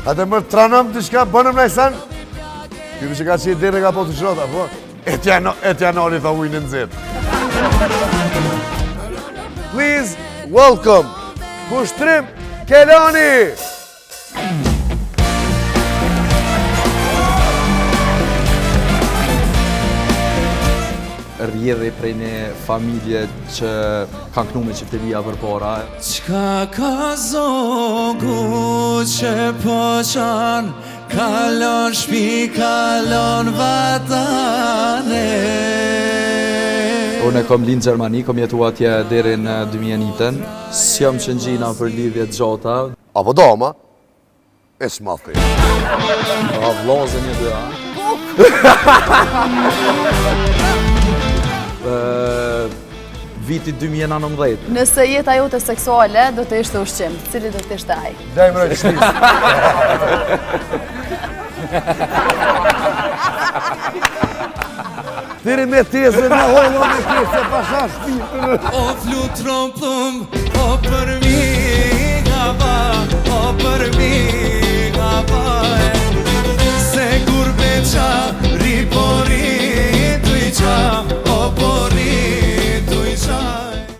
Atë më tranëm të shka, bënëm najsan. Këtë që ka që i dire ka po të shrota, po. Etjanoni tha ujnë në zetë. Please welcome Kushtrim Kelani! Rjedhe prej një familje që kanë knu me qifteria për para. Qka ka zogu që po qanë, kalon shpi, kalon vatane. Unë kom linë në Gjermani, kom jetu atje deri në 2001-ën. S'jam që në gjina për lidhje të gjota. Apo doma, e s'mathi. A vlazën një dhe viti 2019. Nëse jeta jote seksuale, do të ishte ushqim. Cili do të ishte ai? Dajmë në shtis. Tiri me tezë në hojnë me tezë, pasha shpitën. O flutron thëm, o për mi, gaba, o për mi.